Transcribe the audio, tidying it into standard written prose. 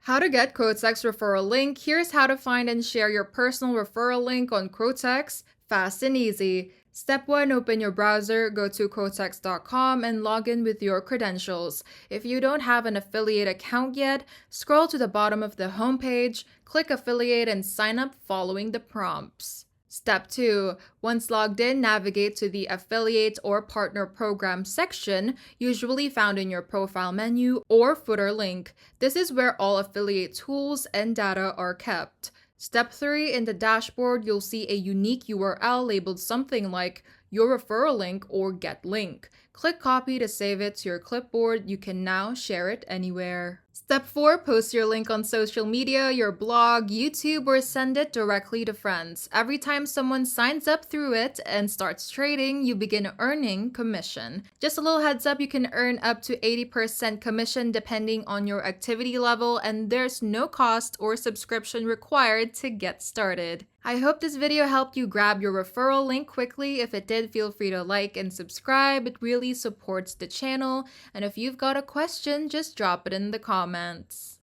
How to get Quotex referral link. Here's how to find and share your personal referral link on Quotex, fast and easy. Step 1, open your browser, go to quotex.com and log in with your credentials. If you don't have an affiliate account yet, scroll to the bottom of the homepage, click affiliate and sign up following the prompts. Step 2. Once logged in, navigate to the Affiliate or Partner Program section, usually found in your profile menu or footer link. This is where all affiliate tools and data are kept. Step 3. In the dashboard, you'll see a unique URL labeled something like your referral link or get link. Click copy to save it to your clipboard. You can now share it anywhere. Step 4. Post your link on social media, your blog, YouTube, or send it directly to friends. Every time someone signs up through it and starts trading, you begin earning commission. Just a little heads up, you can earn up to 80% commission depending on your activity level, and there's no cost or subscription required to get started. I hope this video helped you grab your referral link quickly. If it did, feel free to like and subscribe. It really supports the channel. And if you've got a question, just drop it in the comments.